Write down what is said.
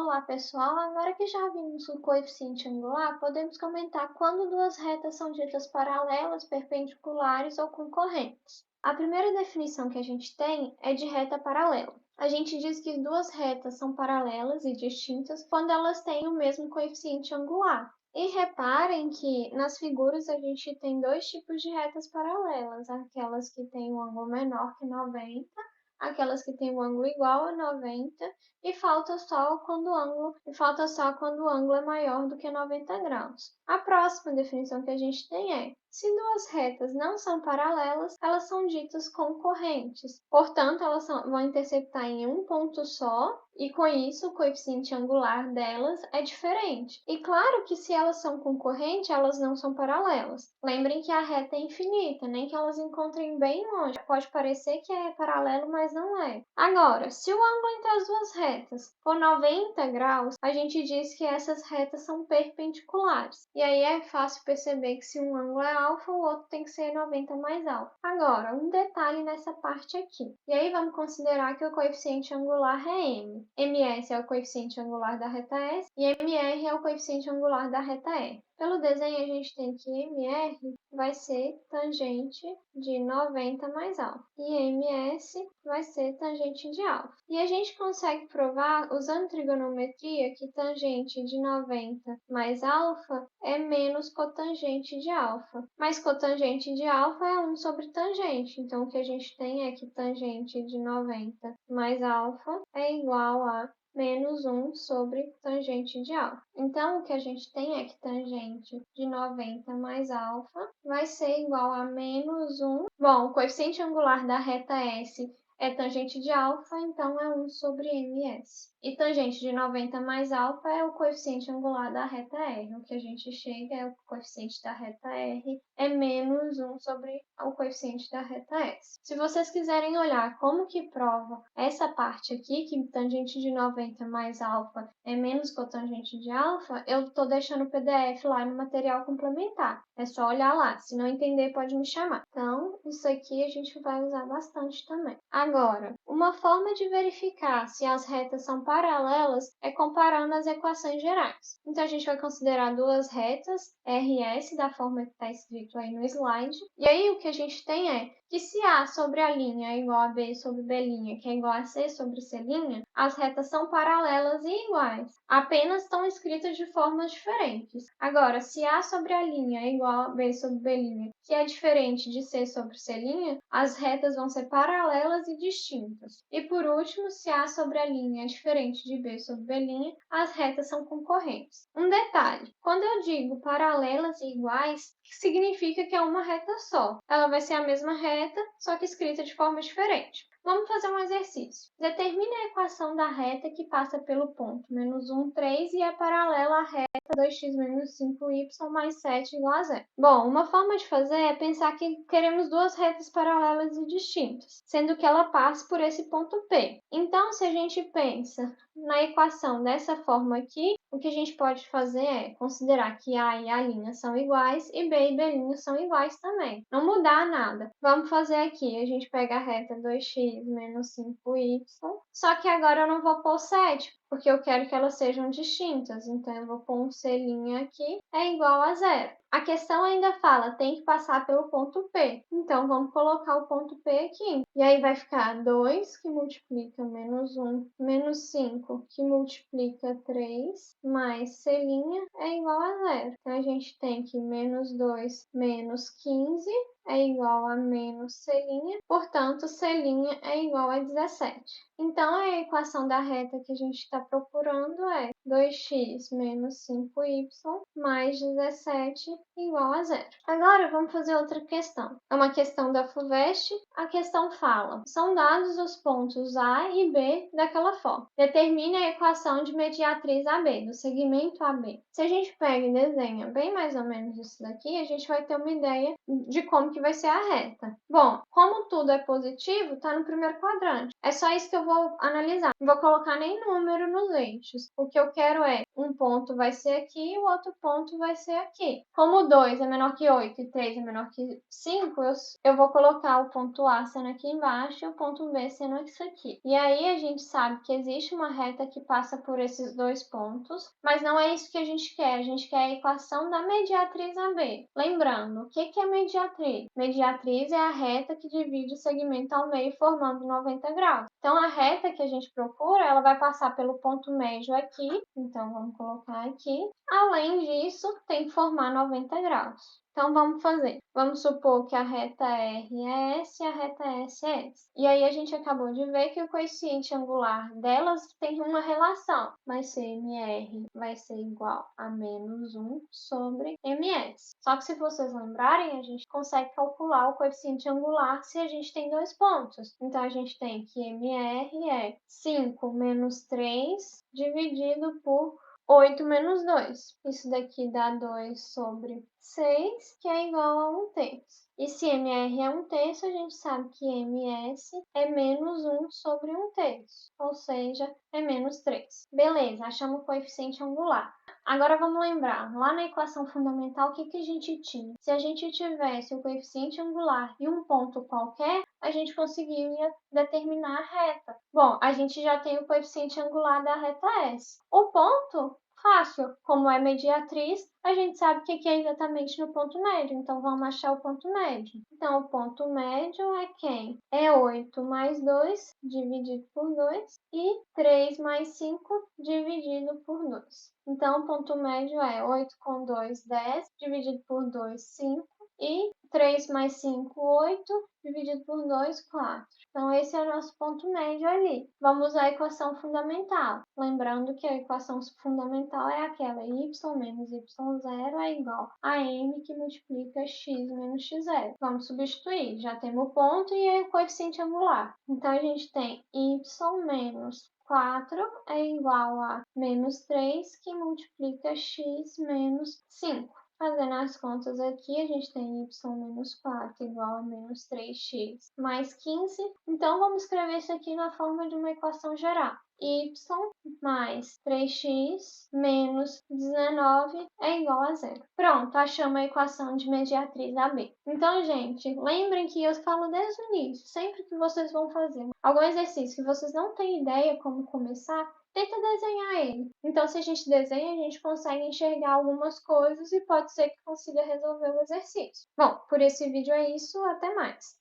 Olá, pessoal! Agora que já vimos o coeficiente angular, podemos comentar quando duas retas são ditas paralelas, perpendiculares ou concorrentes. A primeira definição que a gente tem é de reta paralela. A gente diz que duas retas são paralelas e distintas quando elas têm o mesmo coeficiente angular. E reparem que nas figuras a gente tem dois tipos de retas paralelas, aquelas que têm um ângulo menor que 90, aquelas que têm um ângulo igual a 90, e falta só quando o ângulo é maior do que 90 graus. A próxima definição que a gente tem é: se duas retas não são paralelas, elas são ditas concorrentes. Portanto, vão interceptar em um ponto só, e com isso o coeficiente angular delas é diferente. E claro que se elas são concorrentes, elas não são paralelas. Lembrem que a reta é infinita, nem que elas encontrem bem longe. Pode parecer que é paralelo, mas não é. Agora, se o ângulo entre as duas retas for 90 graus, a gente diz que essas retas são perpendiculares. E aí é fácil perceber que se um ângulo é alfa, o outro tem que ser 90 mais alfa. Agora, um detalhe nessa parte aqui. E aí vamos considerar que o coeficiente angular é m. ms é o coeficiente angular da reta S e mr é o coeficiente angular da reta R. Pelo desenho, a gente tem que mr vai ser tangente de 90 mais alfa e ms vai ser tangente de alfa. E a gente consegue provar, usando trigonometria, que tangente de 90 mais alfa é menos cotangente de alfa. Mas cotangente de alfa é 1 sobre tangente. Então, o que a gente tem é que tangente de 90 mais alfa é igual a menos 1 sobre tangente de alfa. Então, o que a gente tem é que tangente de 90 mais alfa vai ser igual a menos 1. Bom, o coeficiente angular da reta S é tangente de alfa, então é 1 sobre ms. E tangente de 90 mais alfa é o coeficiente angular da reta R. O que a gente chega é o coeficiente da reta R é menos 1 sobre o coeficiente da reta S. Se vocês quiserem olhar como que prova essa parte aqui, que tangente de 90 mais alfa é menos cotangente de alfa, eu estou deixando o PDF lá no material complementar. É só olhar lá. Se não entender, pode me chamar. Então, isso aqui a gente vai usar bastante também. Agora, uma forma de verificar se as retas são paralelas é comparando as equações gerais. Então, a gente vai considerar duas retas, RS, da forma que está escrito aí no slide. E aí, o que a gente tem é que se A sobre A' é igual a B sobre B', que é igual a C sobre C', as retas são paralelas e iguais, apenas estão escritas de formas diferentes. Agora, se A sobre A' é igual a B sobre B', que é diferente de C sobre C', as retas vão ser paralelas e distintas. E por último, se A sobre A' é diferente de B sobre B', as retas são concorrentes. Um detalhe, quando eu digo paralelas e iguais, significa que é uma reta só. Ela vai ser a mesma reta, só que escrita de forma diferente. Vamos fazer um exercício. Determine a equação da reta que passa pelo ponto menos 1, 3 e é paralela à reta 2x menos 5y mais 7 igual a 0. Bom, uma forma de fazer é pensar que queremos duas retas paralelas e distintas, sendo que ela passa por esse ponto P. Então, se a gente pensa na equação dessa forma aqui, o que a gente pode fazer é considerar que A e A' são iguais e B e B' são iguais também. Não mudar nada. Vamos fazer aqui. A gente pega a reta 2x menos 5y, só que agora eu não vou pôr 7, porque eu quero que elas sejam distintas. Então, eu vou pôr um C' aqui, é igual a 0. A questão ainda fala, tem que passar pelo ponto P. Então, vamos colocar o ponto P aqui. E aí vai ficar 2, que multiplica menos 1, menos 5, que multiplica 3, mais C' é igual a 0. Então, a gente tem que menos 2 menos 15 é igual a menos C', portanto, C' é igual a 17. Então, a equação da reta que a gente está procurando é 2x menos 5y mais 17 igual a 0. Agora, vamos fazer outra questão. É uma questão da FUVEST. A questão fala, são dados os pontos A e B daquela forma. Determine a equação de mediatriz AB, do segmento AB. Se a gente pega e desenha bem mais ou menos isso daqui, a gente vai ter uma ideia de como que vai ser a reta. Bom, como tudo é positivo, está no primeiro quadrante. É só isso que eu vou analisar. Não vou colocar nem número nos eixos. O que eu quero é um ponto vai ser aqui e o outro ponto vai ser aqui. Como 2 é menor que 8 e 3 é menor que 5, eu vou colocar o ponto A sendo aqui embaixo e o ponto B sendo isso aqui. E aí a gente sabe que existe uma reta que passa por esses dois pontos, mas não é isso que a gente quer. A gente quer a equação da mediatriz AB. Lembrando, o que é mediatriz? Mediatriz é a reta que divide o segmento ao meio formando 90 graus. Então, a reta que a gente procura, ela vai passar pelo ponto médio aqui. Então, vamos colocar aqui. Além disso, tem que formar 90 graus. Então, vamos fazer. Vamos supor que a reta R é S e a reta S é S. E aí, a gente acabou de ver que o coeficiente angular delas tem uma relação. Vai ser MR vai ser igual a menos 1 sobre MS. Só que se vocês lembrarem, a gente consegue calcular o coeficiente angular se a gente tem dois pontos. Então, a gente tem que MR é 5 menos 3 dividido por 8 menos 2. Isso daqui dá 2 sobre 6, que é igual a 1 terço. E se MR é 1 terço, a gente sabe que MS é menos 1 sobre 1 terço, ou seja, é menos 3. Beleza, achamos o coeficiente angular. Agora vamos lembrar, lá na equação fundamental, o que a gente tinha? Se a gente tivesse o coeficiente angular e um ponto qualquer, a gente conseguiria determinar a reta. Bom, a gente já tem o coeficiente angular da reta S. O ponto, fácil, como é mediatriz, a gente sabe o que é exatamente no ponto médio, então vamos achar o ponto médio. Então, o ponto médio é quem? É 8 mais 2 dividido por 2 e 3 mais 5 dividido por 2. Então, o ponto médio é 8 com 2, 10, dividido por 2, 5, e 3 mais 5, 8, dividido por 2, 4. Então, esse é o nosso ponto médio ali. Vamos usar a equação fundamental. Lembrando que a equação fundamental é aquela y menos y0 é igual a m que multiplica x menos x0. Vamos substituir. Já temos o ponto e o coeficiente angular. Então, a gente tem y menos 4 é igual a menos 3, que multiplica x menos 5. Fazendo as contas aqui, a gente tem y menos 4 igual a menos 3x mais 15. Então, vamos escrever isso aqui na forma de uma equação geral. Y mais 3x menos 19 é igual a zero. Pronto, achamos a equação de mediatriz AB. Então, gente, lembrem que eu falo desde o início, sempre que vocês vão fazer algum exercício que vocês não têm ideia como começar, tenta desenhar ele. Então, se a gente desenha, a gente consegue enxergar algumas coisas e pode ser que consiga resolver o exercício. Bom, por esse vídeo é isso, até mais!